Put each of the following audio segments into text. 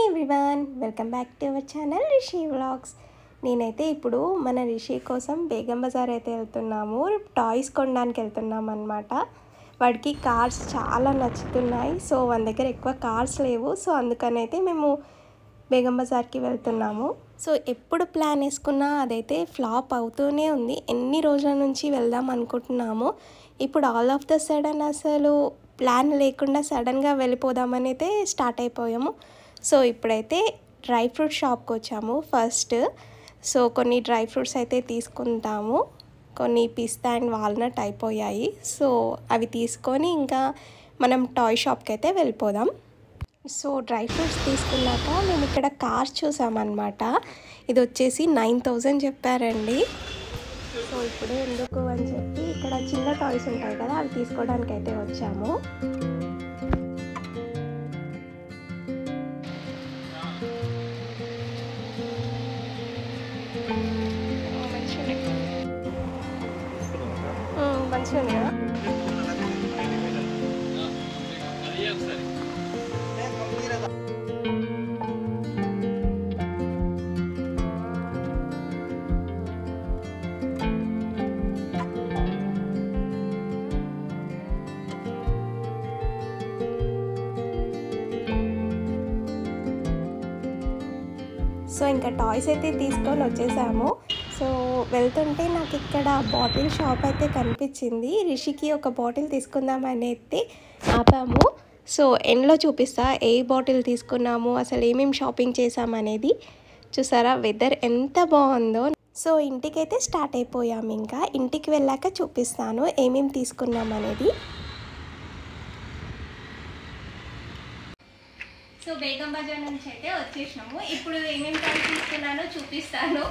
Everyone, welcome back to our channel Rishi vlogs. నేనైతే ఇప్పుడు మన రిషి కోసం బేగం బజార్ అయితే వెళ్తున్నాము. టాయ్స్ కొనడానికి వెళ్తున్నాం అనమాట. వాడికి కార్స్ చాలా నచ్చుతున్నాయి. సో మన దగ్గర ఎక్కువ కార్స్ లేవు. సో అందుకని అయితే మేము బేగం బజార్కి వెళ్తున్నాము. సో ఎప్పుడు ప్లాన్ వేసుకున్నా అదైతే ఫ్లాప్ అవుతూనే ఉంది. ఎన్ని రోజుల నుంచి వెళ్దాం అనుకుంటున్నాము. ఇప్పుడు ఆల్ ఆఫ్ ద సడన్ అసలు ప్లాన్ లేకుండా సడన్గా వెళ్ళిపోదామని అయితే స్టార్ట్ అయిపోయాము. సో ఇప్పుడైతే డ్రై ఫ్రూట్ షాప్కి వచ్చాము ఫస్ట్. సో కొన్ని డ్రై ఫ్రూట్స్ అయితే తీసుకుంటాము. కొన్ని పిస్తా అండ్ వాల్నట్ అయిపోయాయి. సో అవి తీసుకొని ఇంకా మనం టాయ్ షాప్కి అయితే వెళ్ళిపోదాం. సో డ్రై ఫ్రూట్స్ తీసుకున్నాక మేము ఇక్కడ కార్ చూసామన్నమాట. ఇది వచ్చేసి 9,000 చెప్పారండి. సో ఇప్పుడు ఎందుకు అని చెప్పి ఇక్కడ చిన్న టాయ్స్ ఉంటాయి కదా, అవి తీసుకోవడానికి అయితే వచ్చాము. మంచిగా సో ఇంకా టాయ్స్ అయితే తీసుకొని వచ్చేసాము. సో వెళ్తుంటే నాకు ఇక్కడ బాటిల్ షాప్ అయితే కనిపించింది. రిషికి ఒక బాటిల్ తీసుకుందామని అయితే ఆపాము. సో ఎండ్లో చూపిస్తా ఏ బాటిల్ తీసుకున్నాము, అసలు ఏమేమి షాపింగ్ చేసామనేది. చూసారా వెదర్ ఎంత బాగుందో. సో ఇంటికైతే స్టార్ట్ అయిపోయాము. ఇంకా ఇంటికి వెళ్ళాక చూపిస్తాను ఏమేమి తీసుకున్నాం అనేది. సో బేగం బజార్ నుంచి అయితే వచ్చేసినాము. ఇప్పుడు ఏమేమి టాయ్స్ తీసుకున్నానో చూపిస్తాను.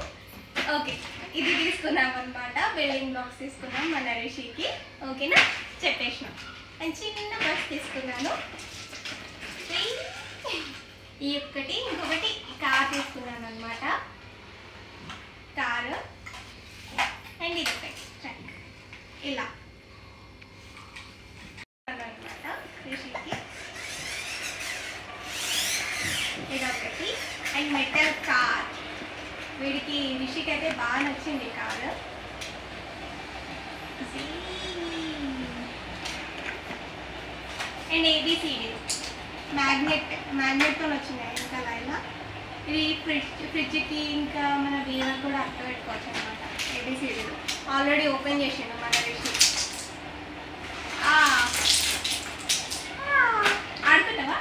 ఓకే, ఇది తీసుకున్నాం అనమాట. బిల్డింగ్ బ్లాక్స్ తీసుకున్నాం మన రిషికి. ఓకేనా, చెప్పేసినాం. అండ్ చిన్న బస్ తీసుకున్నాను. ఈ ఒక్కటి, ఇంకొకటి కార్ తీసుకున్నాను అనమాట. కారు అండ్ ఇది ఒకటి ట్రక్. ఇలా అనమాట రిషికి. ఇదొకటి అండ్ మెటల్ కార్. వీడికి రిషికి అయితే బాగా నచ్చింది కారు. అండ్ ఏబిసిడి మ్యాగ్నెట్తో వచ్చినాయి ఇంకా లైన్. ఇది ఫ్రిడ్జ్కి ఇంకా మన బీవర్ కూడా అట్ట పెట్టుకోవచ్చు అనమాట. ఏబిసిడీలో ఆల్రెడీ ఓపెన్ చేసాను మన రిషి. ఆడుతున్నావా?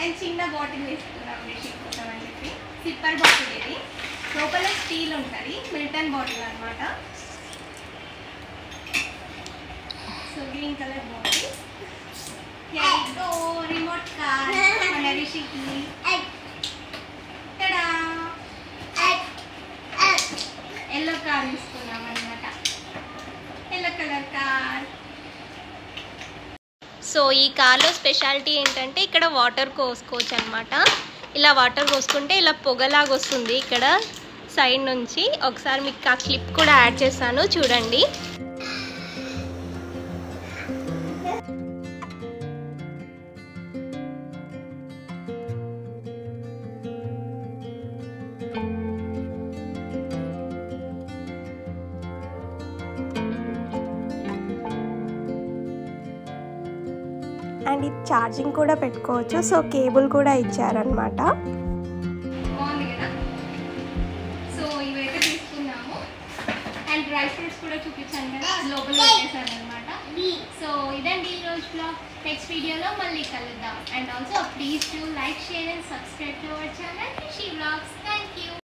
అండ్ చిన్న బాటిల్ తీసుకున్నాం రిషి కోసం అని చెప్పి. Sipper bottle. ఇది లోపల స్టీల్ ఉంటుంది, మిల్టన్ బాటిల్ అనమాట. So green colour bottle. Remote car మన రిషికి. ఎల్లో కార్ తీసుకున్నాం అనమాట. Yellow colour car. సో ఈ కార్లో స్పెషాలిటీ ఏంటంటే ఇక్కడ వాటర్ పోసుకోవచ్చు అనమాట. ఇలా వాటర్ పోసుకుంటే ఇలా పొగలాగా వస్తుంది ఇక్కడ సైడ్ నుంచి. ఒకసారి మీకు ఆ క్లిప్ కూడా యాడ్ చేస్తాను, చూడండి. అండ్ ఇది ఛార్జింగ్ కూడా పెట్టుకోవచ్చు. సో కేబుల్ కూడా ఇచ్చారనమాట. బాగుంది కదా. సో ఇవైతే తీసుకున్నాము. అండ్ డ్రై ఫ్రూట్స్ కూడా చూపించాను కదా, అది లోపల పెట్టేసాను అనమాట. సో ఇదండి ఈరోజు బ్లాగ్. నెక్స్ట్ వీడియోలో మళ్ళీ కలుద్దాం. And also please do like, share and subscribe to our channel Rishi vlogs. Thank you.